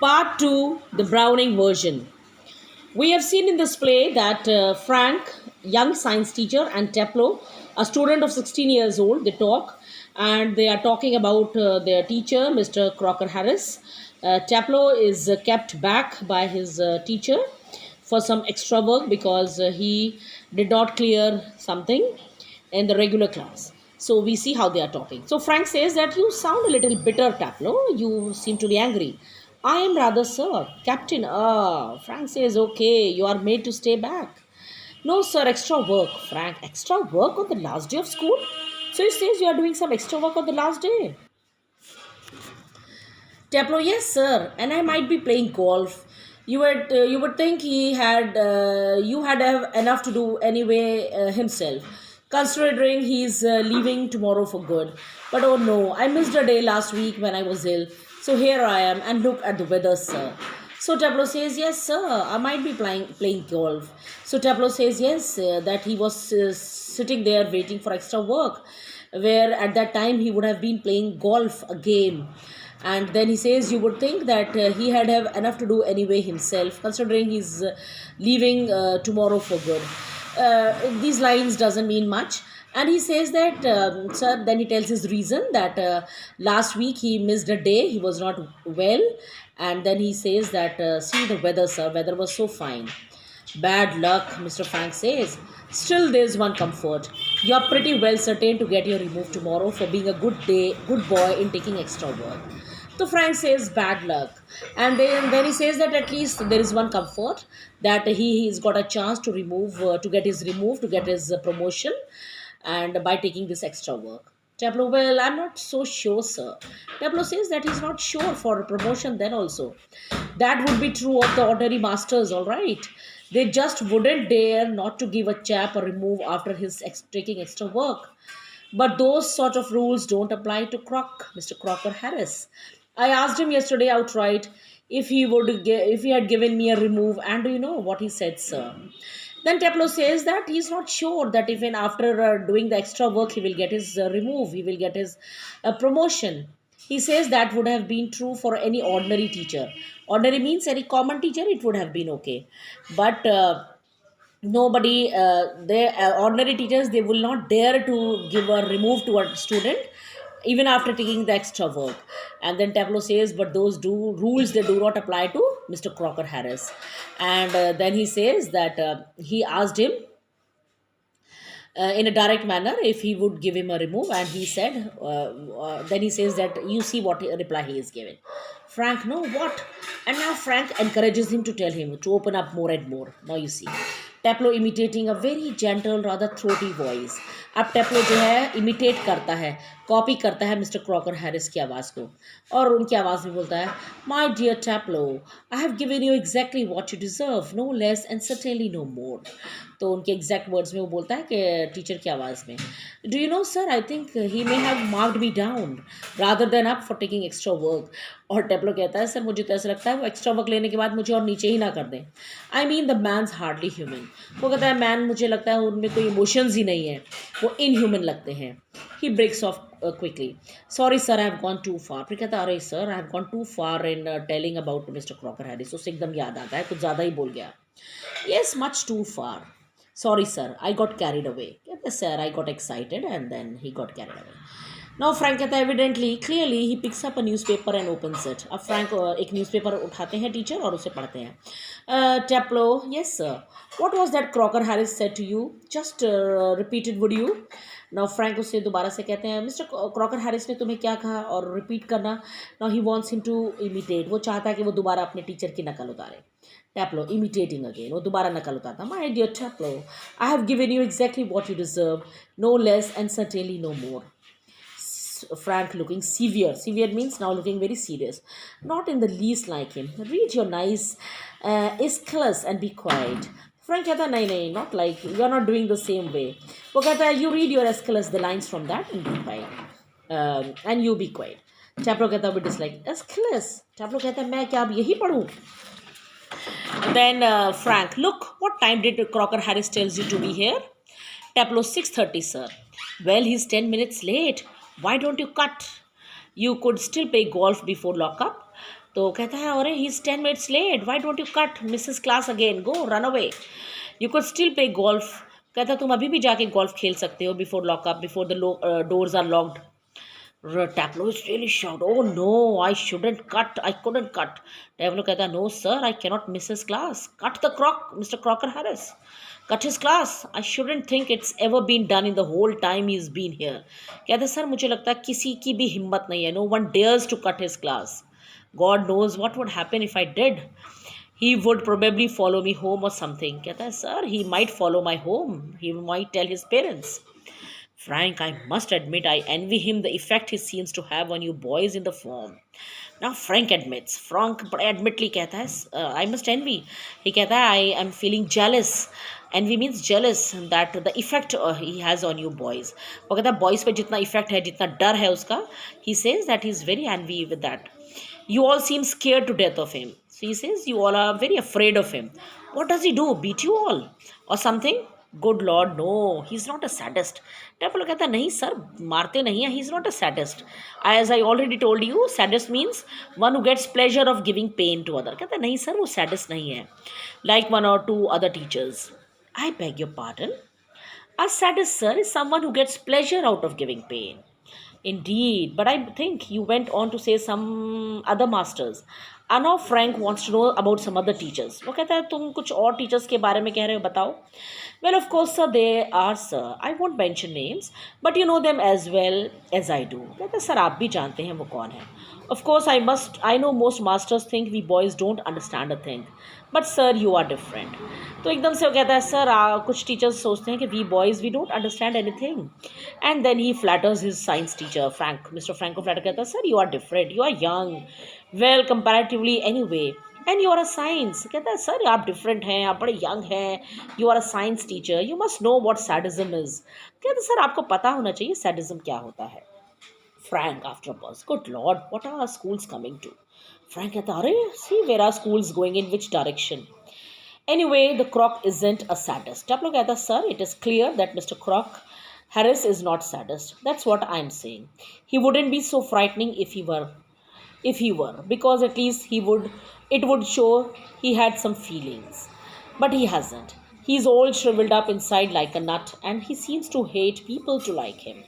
Part 2, the Browning version. We have seen in this play that Frank, young science teacher, and Teplo, a student of 16 years old, they talk and they are talking about their teacher, Mr. Crocker Harris. Teplo is kept back by his teacher for some extra work because he did not clear something in the regular class. So we see how they are talking. So Frank says that you sound a little bitter, Taplo. You seem to be angry. I am rather, sir. Captain, Frank says, okay, you are made to stay back. No, sir, extra work. Frank, extra work on the last day of school? So he says you are doing some extra work on the last day. Taplo, yes, sir, and I might be playing golf. You would think you had have enough to do anyway himself, considering he's leaving tomorrow for good. But oh no, I missed a day last week when I was ill. So here I am, and look at the weather, sir. So Tableau says, yes, sir, I might be playing golf. So Tableau says, yes, that he was sitting there waiting for extra work, where at that time he would have been playing golf, a game. And then he says, you would think that he had have enough to do anyway himself, considering he's leaving tomorrow for good. These lines doesn't mean much. And he says that, sir, then he tells his reason that last week he missed a day, he was not well. And then he says that, see the weather, sir, weather was so fine. Bad luck, Mr. Frank says. Still, there's one comfort. You're pretty well certain to get your removed tomorrow for being a good boy in taking extra work. So Frank says bad luck. And then he says that at least there is one comfort that he's got a chance to to get his promotion, and by taking this extra work. Tableau, well, I'm not so sure, sir. Tableau says that he's not sure for a promotion then also. That would be true of the ordinary masters, all right. They just wouldn't dare not to give a chap a remove after his taking extra work. But those sort of rules don't apply to Mr. Crocker Harris. I asked him yesterday outright if he had given me a remove, and do you know what he said, sir? Then Teplo says that he's not sure that even after doing the extra work, he will get his remove, he will get his promotion. He says that would have been true for any ordinary teacher. Ordinary means any common teacher, it would have been okay. But nobody, ordinary teachers, they will not dare to give a remove to a student even after taking the extra work. And then Tableau says, but those rules they do not apply to Mr. Crocker Harris. And then he says that he asked him in a direct manner if he would give him a remove, and he said, then he says that you see what reply he is given. Frank, no, what? And now Frank encourages him to tell him to open up more and more. Now you see. Taplow imitating a very gentle rather throaty voice. अब Taplow जो है imitate करता है, copy करता है mister Crocker Harris की आवाज़ को, और उनकी आवाज़ में बोलता है, my dear Taplow, I have given you exactly what you deserve, no less and certainly no more. तो उनके एग्जैक्ट वर्ड्स में वो बोलता है कि टीचर की आवाज़ में, do you know sir, I think he may have marked me down rather than up for taking extra work. और टेप्लो कहता है, सर मुझे तो ऐसा लगता है वो एक्स्ट्रा वर्क लेने के बाद मुझे और नीचे ही ना कर दें. I mean the man's hardly human. वो कहता है मैन, मुझे लगता है उनमें कोई इमोशंस ही नहीं है, वो इनह्यूमन लगते हैं. He breaks off quickly, sorry sir I have gone too far. फिर कहता है, अरे sir I have gone too far in telling about Mr Crocker Harris. उससे एकदम याद आता है कुछ ज़्यादा ही बोल गया. Yes much too far, sorry sir, I got carried away. Yes sir, I got excited and then he got carried away. Now Frank कहता है, evidently clearly he picks up a newspaper and opens it. अब Frank एक newspaper उठाते हैं teacher और उसे पढ़ते हैं. Taplo, yes sir, what was that Crocker Harris said to you? Just repeat it, would you? Now Frank उससे दोबारा से कहते हैं, मिस्टर क्रॉकर हैरिस ने तुम्हें क्या कहा, और रिपीट करना. Now he wants him to imitate. वो चाहता है कि वो दोबारा अपने टीचर की नकल उतारे. Taplo imitating again. वो दोबारा नकल उतारता. My dear Taplo, I have given you exactly what you deserve, no less and certainly no more. Frank looking severe. Severe means now looking very serious. Not in the least like him. Read your nice Aeschylus and be quiet. Frank कहता नहीं नहीं, not like you are not doing the same way. वो कहता है, you read your Aeschylus, the lines from that, and be quiet. And you be quiet. Taplo कहता है with dislike, Aeschylus. Taplo कहता है, मैं क्या अब यही पढ़ूँ? Then Frank, look, what time did Crocker Harris tells you to be here? Taplo, 6:30, sir. Well, he's 10 minutes late. Why don't you cut? You could still play golf before lockup. तो कहता है अरे he is 10 minutes late, why don't you cut Mrs class again, go run away, you could still play golf. कहता तुम अभी भी जाके golf खेल सकते हो before lockup, before the doors are locked. Tableau is really shocked. Oh no, I shouldn't cut. I couldn't cut. Tableau कहता no sir, I cannot miss his class. Cut the croc, Mr. Crocker Harris. Cut his class. I shouldn't think it's ever been done in the whole time he's been here. कहता sir मुझे लगता है किसी की भी हिम्मत नहीं है. No one dares to cut his class. God knows what would happen if I did. He would probably follow me home or something. कहता है sir, he might follow my home. He might tell his parents. Frank, I must admit, I envy him the effect he seems to have on you boys in the form. Now Frank admits, Frank admittedly कहता है, I must envy. He कहता है, I am feeling jealous. Envy means jealous that the effect he has on you boys. वो कहता है boys पे जितना effect है, जितना डर है उसका, he says that he is very envy with that. You all seem scared to death of him. So he says you all are very afraid of him. What does he do? Beat you all or something? Good lord no, he is not a sadist. Temple कहता नहीं sir, मारते नहीं है, he is not a sadist. As I already told you, sadist means one who gets pleasure of giving pain to other. कहता नहीं सर, वो sadist नहीं है. लाइक वन और two other teachers. I beg your pardon. A sadist sir is someone who gets pleasure out of giving pain. Indeed, but I think you went on to say some other masters. And now Frank wants to know about some other teachers. वो कहता है तुम कुछ और teachers के बारे में कह रहे हो, बताओ. Well, of course, sir, they are, sir. I won't mention names, but you know them as well as I do. कहता है सर आप भी जानते हैं वो कौन है. Of course, I know most masters think we boys don't understand a thing. But sir, you are different. तो एकदम से वो कहता है सर कुछ टीचर्स सोचते हैं कि we boys we don't understand anything. And then he flatters his science teacher, Frank. Mr. Frank को flatter कहता है sir, you are different. You are young. Well, comparatively anyway. And you are a science. कहता है sir आप different हैं, आप बड़े young हैं. You are a science teacher. You must know what sadism is. कहता है सर आपको पता होना चाहिए sadism क्या होता है. Frank after a pause. Good Lord, what are our schools coming to? Frank कहता अरे see where are schools going in which direction? Anyway, the Croc isn't a sadist. आप लोग कहता sir, it is clear that Mr. Croc Harris is not sadist. That's what I'm saying. He wouldn't be so frightening if he were, because at least it would show he had some feelings. But he hasn't. He's all shriveled up inside like a nut, and he seems to hate people to like him.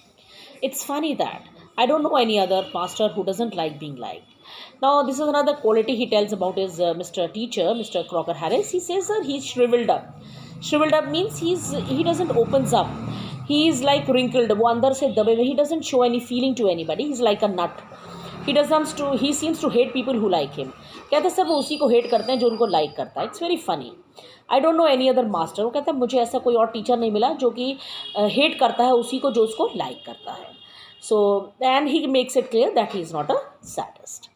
It's funny that I don't know any other master who doesn't like being liked. Now, this is another quality he tells about his Mr. Teacher, Mr. Crocker Harris. He says, sir, he's shriveled up. Shriveled up means he doesn't opens up. He is like wrinkled. वो अंदर से दबे हुए. He doesn't show any feeling to anybody. He's like a nut. He seems to hate people who like him. कहते सब वो उसी को hate करते हैं जो उनको like करता है. It's very funny. I don't know any other master. वो कहता है मुझे ऐसा कोई और टीचर नहीं मिला जो कि hate करता है उसी को जो उसको like करता है. So, and he makes it clear that he is not a sadist.